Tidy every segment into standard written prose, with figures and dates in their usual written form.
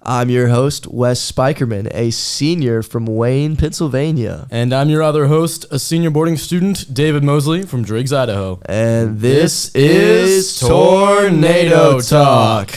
I'm your host, Wes Spikerman, a senior from Wayne, Pennsylvania. And I'm your other host, a senior boarding student, David Mosley from Driggs, Idaho. And this is Tornado Talk.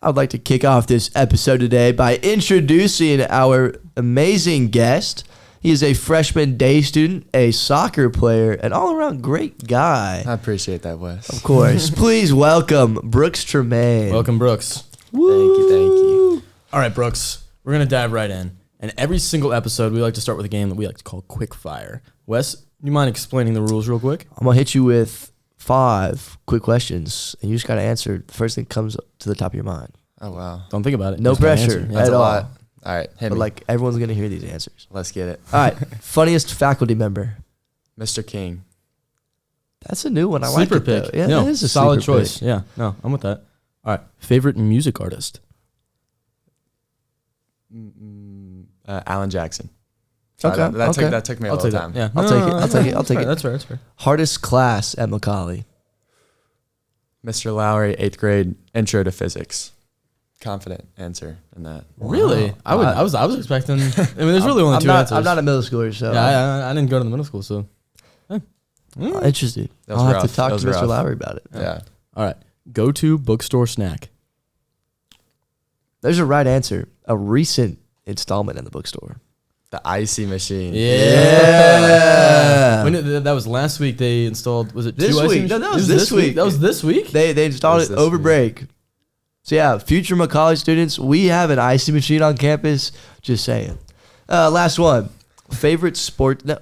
I'd like to kick off this episode today by introducing our amazing guest. He is a freshman day student, a soccer player, an all-around great guy. I appreciate that, Wes. Of course. Please welcome Brooks Tremain. Welcome, Brooks. Woo. Thank you. All right, Brooks, we're going to dive right in. And every single episode, we like to start with a game that we like to call Quick Fire. Wes, you mind explaining the rules real quick? I'm going to hit you with 5 quick questions, and you just got to answer the first thing that comes to the top of your mind. Oh, wow. Don't think about it. No Just gotta pressure answer. That's at a all. lot. All right, hit But me. like everyone's going to hear these answers. Let's get it. All right. Funniest faculty member. Mr. King. That's a new one. I Sleeper like it, pick. though. Yeah, no, that is a solid sleeper choice. pick. Yeah, no, I'm with that. All right, favorite music artist? Alan Jackson. Okay, That took me a I'll little take time. that. Yeah, I'll take it. I'll take it. That's fair. That's fair. Hardest class at Macaulay. Mr. Lowry, 8th grade, Intro to Physics. Confident answer in that. Really? Wow. I was expecting. I mean, there's really only two answers. I'm not a middle schooler, so Yeah, I didn't go to the middle school, so. interested. That was I'll have rough. to talk That to was Mr. rough. Lowry about it. Yeah. All right, go-to bookstore snack. There's a right answer. A recent installment in the bookstore. The icy machine. Yeah. When that was last week. They installed. Was it This two week. icing No, machines? that was this week. That was this week. They installed This it over week. break. So yeah, future Macaulay students, we have an icy machine on campus. Just saying. Last one. Favorite sport? No,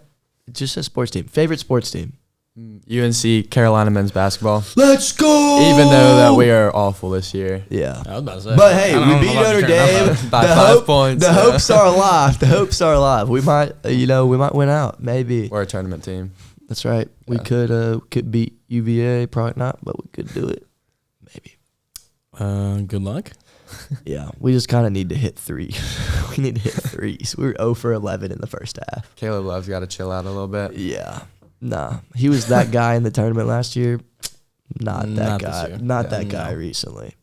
it just says sports team. Favorite sports team. UNC Carolina men's basketball. Let's go. Even though that we are awful this year. Yeah. I was about to say. But hey, I don't we know beat about Notre Carolina. Dame. By The 5 points. The yeah. hopes are alive. The hopes are alive. We might, we might win out. Maybe. We're a tournament team. That's right. We Yeah. could beat UVA. Probably not, but we could do it. Maybe. Good luck. Yeah. We just kind of need to hit 3. We need to hit 3s. We were 0 for 11 in the first half. Caleb Love's got to chill out a little bit. Yeah. Nah. He was that guy in the tournament last year. Not that Not this guy. year. Not Yeah, that guy no. recently.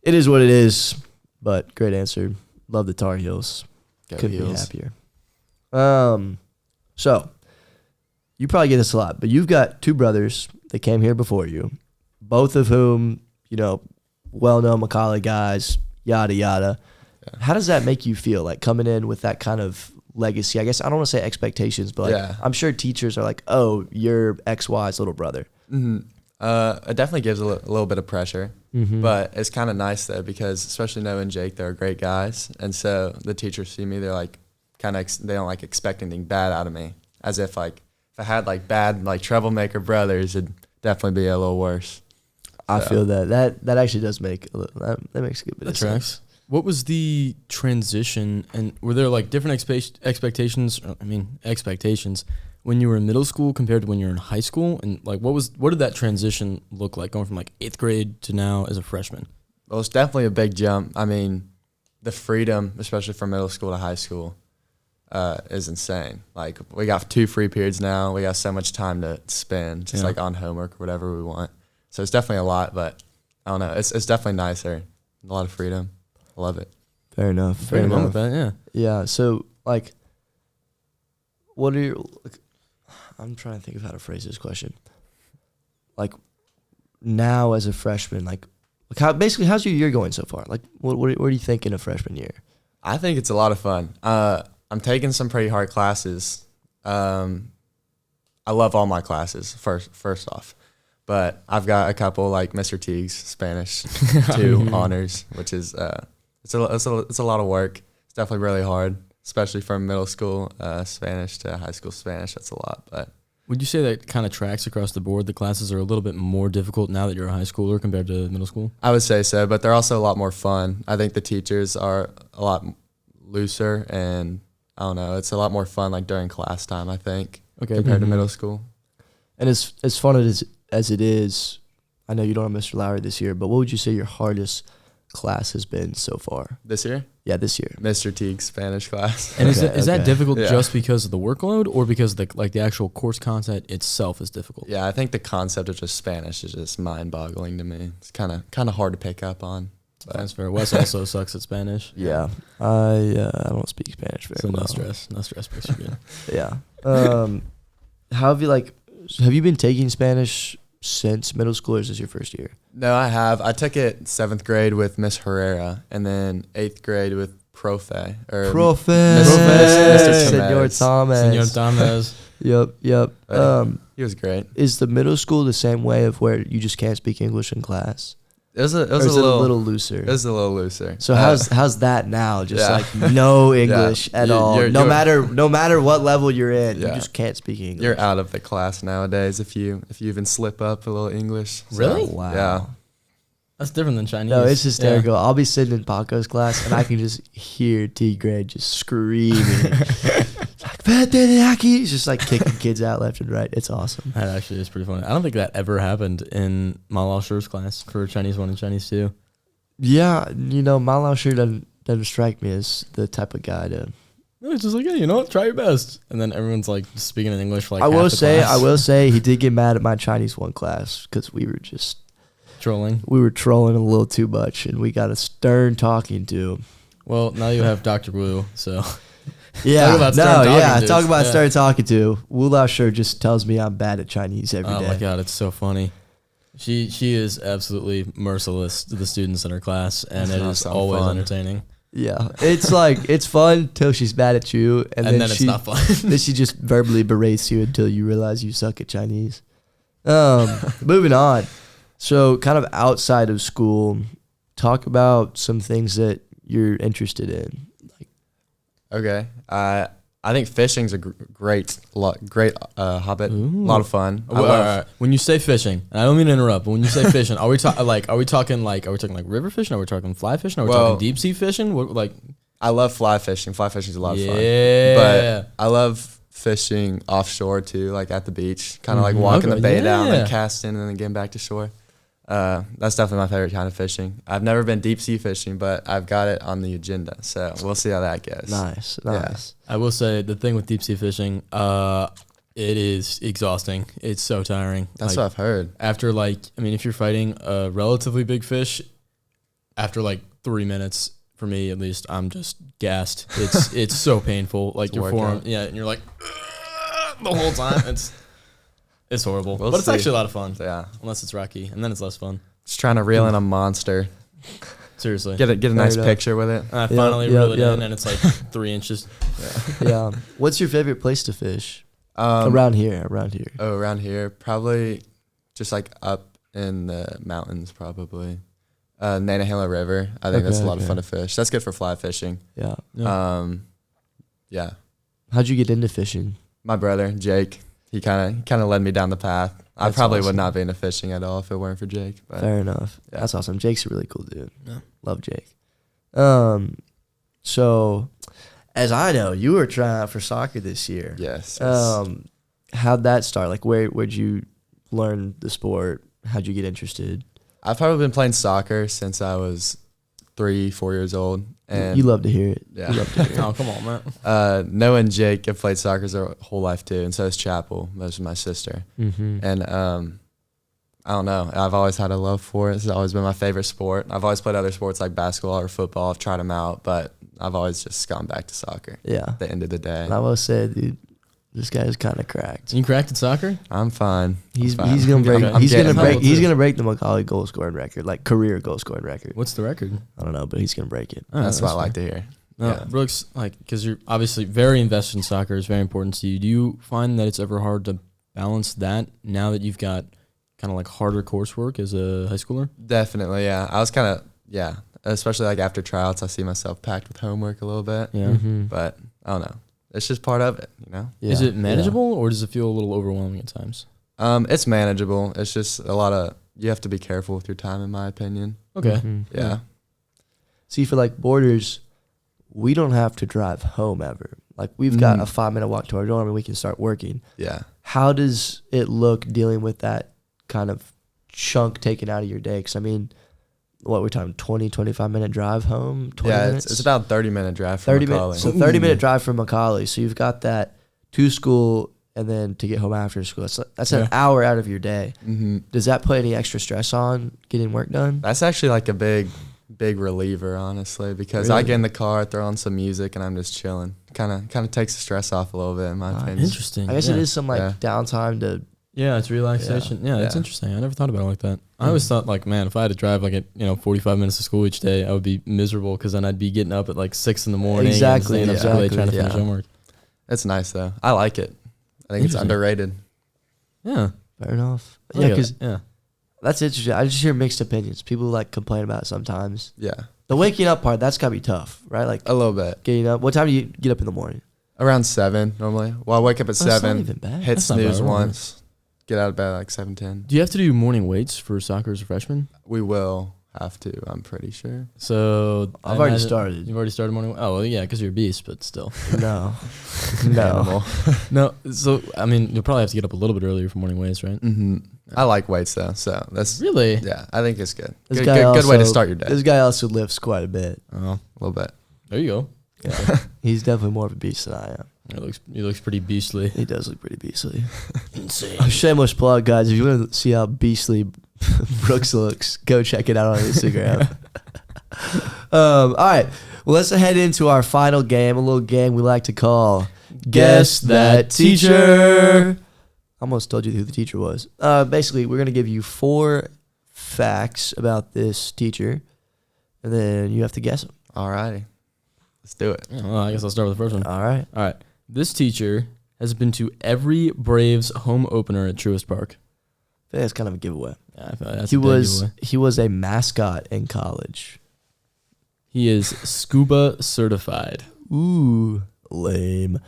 It is what it is, but great answer. Love the Tar Heels. Go Couldn't be Heels. happier. So you probably get this a lot, but you've got 2 brothers that came here before you, both of whom, well-known Macaulay guys, yada, yada. Yeah. How does that make you feel, like coming in with that kind of legacy? I guess I don't want to say expectations, but Yeah. I'm sure teachers are like, oh, you're XY's little brother. Mm-hmm. It definitely gives a little bit of pressure, but it's kind of nice though because especially Noah and Jake, they're great guys, and so the teachers see me, they're like they don't like expect anything bad out of me, as if like if I had like bad like troublemaker brothers, it'd definitely be a little worse. I So. feel that actually does make that makes a good bit That of sense. tracks. What was the transition, and were there like different expectations when you were in middle school compared to when you were in high school? And like, what did that transition look like going from like 8th grade to now as a freshman? Well, it's definitely a big jump. I mean, the freedom, especially from middle school to high school, is insane. Like we got 2 free periods now. We got so much time to spend just like on homework or whatever we want. So it's definitely a lot, but I don't know. It's definitely nicer. A lot of freedom. I love it. Fair enough. Fair enough with that, yeah. Yeah. So, like, what are your? I'm trying to think of how to phrase this question. Like, now as a freshman, like how's your year going so far? Like, what are you thinking of freshman year? I think it's a lot of fun. I'm taking some pretty hard classes. I love all my classes. First off, but I've got a couple like Mr. Teague's Spanish 2 honors, which is it's a lot of work. It's definitely really hard, especially from middle school Spanish to high school Spanish. That's a lot, but. Would you say that kind of tracks across the board? The classes are a little bit more difficult now that you're a high schooler compared to middle school? I would say so, but they're also a lot more fun. I think the teachers are a lot looser, and I don't know, it's a lot more fun like during class time, I think, compared to middle school. And as fun as it is, I know you don't have Mr. Lowry this year, but what would you say your hardest class has been so far? This year? Yeah, this year. Mr. Teague's Spanish class. And is Okay, that okay. difficult Yeah. just because of the workload or because the actual course content itself is difficult? Yeah, I think the concept of just Spanish is just mind-boggling to me. It's kind of hard to pick up on. That's fair. Wes also sucks at Spanish. Yeah, I don't speak Spanish very So well. no stress, makes you good. Yeah. How have you been taking Spanish since middle school, or is this your first year? No, I have. I took it 7th grade with Miss Herrera, and then 8th grade with Profe. Mr. Senor Tremain. Thomas. Senor Thomas. Yep. He was great. Is the middle school the same way of where you just can't speak English in class? It was a little looser. It was a little looser. So how's that now? Just Yeah. like no English at all. You're- No matter what level you're in, Yeah. you just can't speak English. You're out of the class nowadays if you even slip up a little English. So, Really? Wow. Yeah. That's different than Chinese. No, it's hysterical. Yeah. I'll be sitting in Paco's class and I can just hear T. Gray just screaming. Like, he's just like kicking kids out left and right. It's awesome. That actually is pretty funny. I don't think that ever happened in Malal Shur's class for Chinese 1 and Chinese 2. Yeah, Malao sure doesn't strike me as the type of guy to. It's just like, hey, you know what? Try your best. And then everyone's like speaking in English for like I half will the say class. he did get mad at my Chinese 1 class because we were Trolling. trolling a little too much and we got a stern talking to. Well, now you have Dr. Wu, so Yeah, Talk about stern talking talk to. about Yeah. stern talking to. Wu Lao sure just tells me I'm bad at Chinese every day. oh my god, it's so funny. She is absolutely merciless to the students in her class, and it That is sounds always fun. entertaining. Yeah, it's like it's fun till she's mad at you, and And then then it's not fun. then she just verbally berates you until you realize you suck at Chinese. Moving on. So, kind of outside of school, talk about some things that you're interested in. Okay. I think fishing's a great hobby. A lot of fun. I Well, love- all right. When you say fishing, and I don't mean to interrupt, but when you say fishing, are we talking like river fishing? Are we talking fly fishing? Are we Well- talking deep sea fishing? What, like, I love fly fishing. Fly fishing's a lot of fun. yeah. But I love fishing offshore too, like at the beach. Kind of like walking Okay, the bay down yeah. and casting and then getting back to shore. That's definitely my favorite kind of fishing. I've never been deep sea fishing, but I've got it on the agenda. So we'll see how that goes. Nice. I will say the thing with deep sea fishing, it is exhausting. It's so tiring. That's Like, what I've heard. after if you're fighting a relatively big fish, after like 3 minutes, for me at least, I'm just gassed. It's so painful. Like It's a your forearm, workout. yeah, and you're like the whole time. It's horrible, We'll but it's see. actually a lot of fun. So, yeah. Unless it's rocky, and then it's less fun. Just trying to reel in a monster. Seriously. Get a nice enough. picture with it. And I finally reel it yep. in, and it's like 3 inches. Yeah. What's your favorite place to fish? Um, Around here. Oh, around here, probably just like up in the mountains, probably. Nantahala River. I think that's a Okay, lot of okay. fun to fish. That's good for fly fishing. Yeah. Yeah. How'd you get into fishing? My brother Jake, he kind of led me down the path. I That's probably awesome. would not be into fishing at all if it weren't for Jake. But Fair enough. yeah. That's awesome. Jake's a really cool dude. Yeah. Love Jake. So as I know, you were trying out for soccer this year. yes. How'd that start? Like where'd you learn the sport? How'd you get interested? I've probably been playing soccer since I was 3-4 years old. And You love to hear it. Yeah. You love to hear it. Oh, come on, man. Noah and Jake have played soccer their whole life too, and so has Chapel. That's my sister. Mm-hmm. And I don't know. I've always had a love for it. It's always been my favorite sport. I've always played other sports like basketball or football. I've tried them out, but I've always just gone back to soccer Yeah. at the end of the day. And I will say, dude, this guy's kind of cracked. You cracked at soccer? I'm fine. He's I'm fine. gonna break I'm he's getting gonna break humbled he's too. gonna break the Macaulay goal scoring record, like career goal scoring record. What's the record? I don't know, but he's gonna break it. Oh, That's what I like fair. to hear. No, Yeah. Brooks, because you're obviously very invested in soccer, is very important to you. Do you find that it's ever hard to balance that now that you've got kind of like harder coursework as a high schooler? Definitely, yeah. I was kind of, yeah, especially like after tryouts, I see myself packed with homework a little bit. Yeah. Mm-hmm. But I don't know. It's just part of it, you know? Is it manageable or does it feel a little overwhelming at times? It's manageable. It's just you have to be careful with your time, in my opinion. Okay. Mhm. Yeah. See, for like Borders, we don't have to drive home ever. Like we've got a 5-minute walk to our dorm and we can start working. Yeah. How does it look dealing with that kind of chunk taken out of your day? Because I mean, what we're talking 25-minute drive home, 20 Yeah, minutes? it's about 30-minute drive from 30 Macaulay. minutes. So 30-minute drive from Macaulay. So you've got that to school and then to get home after school. That's an Yeah. hour out of your day. Mm-hmm. Does that put any extra stress on getting work done? That's actually like a big big reliever, honestly, because Really? I get in the car, throw on some music, and I'm just chilling. Kind of takes the stress off a little bit, in my opinion. Interesting. I guess yeah. it is some like Yeah. downtime to. Yeah, it's relaxation. Yeah, that's Yeah. interesting. I never thought about it like that. I always thought like, man, if I had to drive like 45 minutes to school each day, I would be miserable because then I'd be getting up at like 6 in the morning. Exactly, And staying up so late exactly, trying to yeah. finish homework. It's nice though. I like it. I think it's Interesting. underrated. Yeah. Fair enough. I Yeah, like it. because yeah. that's interesting. I just hear mixed opinions. People like complain about it sometimes. Yeah, The waking up part, that's gotta be tough, right? Like a little bit. getting up. What time do you get up in the morning? Around 7 normally. Well, I wake up at That's not 7, even bad. hit That's not bad snooze at all. once, get out of bed at like 7:10. Do you have to do morning weights for soccer as a freshman? We will have to. I'm pretty sure. So I I've already imagine- started. You've already started morning. Oh well, yeah, because you're a beast, but still. No, no. Animal. No. So I mean, you'll probably have to get up a little bit earlier for morning weights, right? I like weights though, so that's Really? yeah. I think it's good. This Good, guy good way to also- start your day. This guy also lifts quite a bit. Oh, A little bit. there you go. Yeah, he's definitely more of a beast than I am. He looks pretty beastly. He does look pretty beastly. Insane. Shameless plug, guys. If you want to see how beastly Brooks looks, go check it out on Instagram. All right. Well, let's head into our final game, a little game we like to call Guess That Teacher. I almost told you who the teacher was. Basically, we're going to give you 4 facts about this teacher, and then you have to guess them. Alrighty, let's do it. Yeah, well, I guess I'll start with the first one. All right. All right. This teacher has been to every Braves home opener at Truist Park. I think that's kind of a giveaway. Yeah, I feel like that's He a big was giveaway. he was a mascot in college. He is scuba certified. Ooh, lame.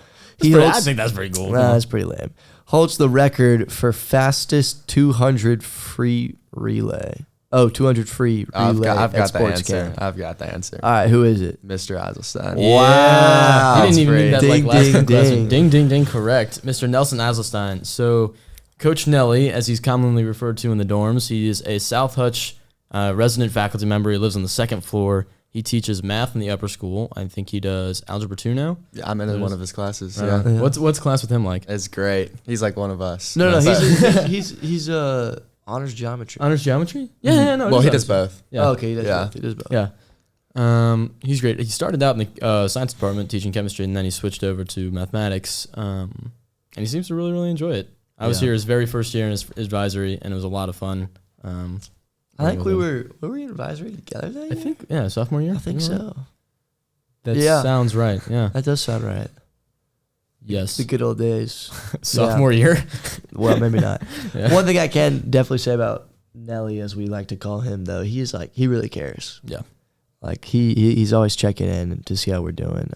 I think that's pretty cool. Nah, that's pretty lame. Holds the record for fastest 200 free relay. Oh, 200 free relay I've at got the Sports answer. Camp. I've got the answer. All right, who is it? Mr. Eiselstein. Wow. He That's didn't even great. need that Ding, like last ding, class. ding. Ding, ding, ding. Correct. Mr. Nelson Eiselstein. So, Coach Nelly, as he's commonly referred to in the dorms, he is a South Hutch resident faculty member. He lives on the 2nd floor. He teaches math in the upper school. I think he does Algebra 2 now. Yeah, I'm in one of his classes. Right Yeah. on. Yeah. What's class with him like? It's great. He's like one of us. No, That's- he's honors geometry. Honors geometry? Yeah, no. well, he does both. Yeah. Oh, okay, he does Yeah. both. He does both. Yeah. He's great. He started out in the science department teaching chemistry, and then he switched over to mathematics. And he seems to really, really enjoy it. I was Yeah. here his very first year in his advisory, and it was a lot of fun. I think we were in advisory together that I year? think, yeah, sophomore year. I think so. That Yeah. sounds right. Yeah. That does sound right. Yes. The good old days. Sophomore year. Well, maybe not. Yeah. One thing I can definitely say about Nelly, as we like to call him, though, he's like, he really cares. Yeah. Like he's always checking in to see how we're doing.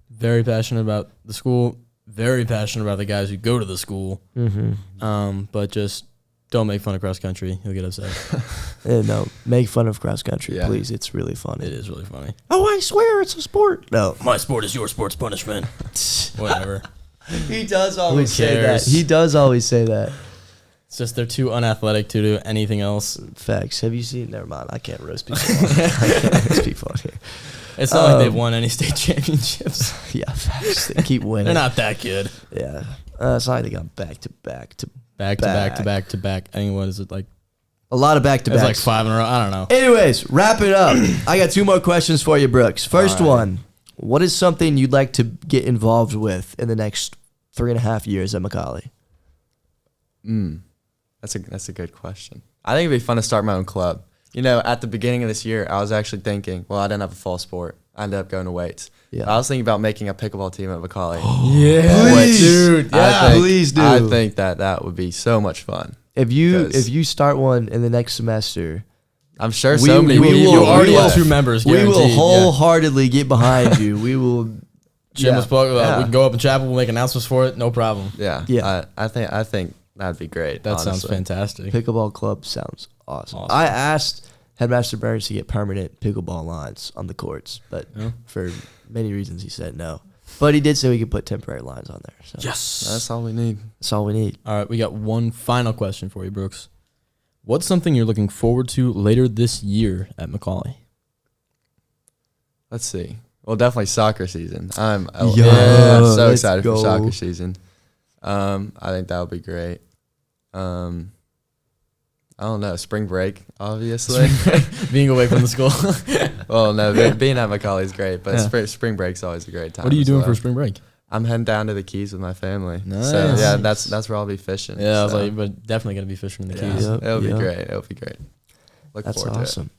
Very passionate about the school. Very passionate about the guys who go to the school. But just don't make fun of cross country. He'll get upset. No, make fun of cross country, Yeah. please. It's really funny. It is really funny. Oh, I swear it's a sport. No, My sport is your sport's punishment. Whatever. he does always Who say that. cares? He does always say that. It's just they're too unathletic to do anything else. Facts. Have you seen? Never mind. I can't roast people. I can't roast people on here. It's not like they've won any state championships. Yeah, facts. They keep winning. They're not that good. Yeah, it's not like they got back to back to Back to back to back to back. I mean, what is it like? a lot of back to It's back. like 5 in a row. I don't know. Anyways, wrap it up. I got 2 more questions for you, Brooks. First one: what is something you'd like to get involved with in the next 3.5 years at Macaulay? That's a good question. I think it'd be fun to start my own club. You know, at the beginning of this year, I was actually thinking, well, I didn't have a fall sport. I ended up going to weights. Yeah. I was thinking about making a pickleball team at Macaulay. Yeah, Please. dude. I think- please do. I think that would be so much fun. If you 'Cause- start one in the next semester, I'm sure We- so many we people. will- You already we will- have 2 members. we will guaranteed. Yeah. wholeheartedly get behind you. We will. Shameless plug. Yeah. We can go up in chapel. We'll make announcements for it. No problem. Yeah. Yeah. I think that'd be great. That sounds honestly. fantastic. Pickleball club sounds awesome. Awesome. I asked Headmaster Burns to get permanent pickleball lines on the courts, but Yeah. for many reasons he said no. But he did say we could put temporary lines on there. So Yes. That's all we need. that's all we need. All right, we got one final question for you, Brooks. What's something you're looking forward to later this year at Macaulay? Let's see. Well, definitely soccer season. I'm Yeah, so let's excited go. for soccer season. I think that would be great. I don't know, spring break, obviously. Being away from the school. Well, no, being at Macaulay is great, but spring break's always a great time. What are you as doing well. for spring break? I'm heading down to the Keys with my family. Nice. So yeah, that's where I'll be fishing. Yeah, I was so. like, but definitely gonna be fishing in the Yeah, Keys. Yep, it'll be yep. great. It'll be great. Look That's forward awesome.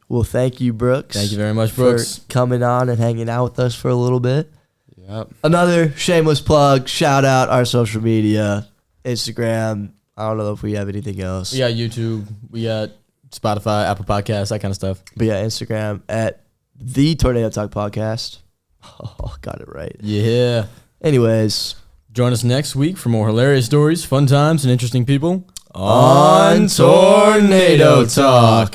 Well, thank you, Brooks. Thank you very much, for Brooks. coming on and hanging out with us for a little bit. to it. Yep. Another shameless plug. Shout out our social media, Instagram. I don't know if we have anything else. We got YouTube. We got Spotify, Apple Podcasts, that kind of stuff. But yeah, Instagram at the Tornado Talk Podcast. Oh, got it right. Yeah. Anyways, Join us next week for more hilarious stories, fun times, and interesting people on Tornado Talk.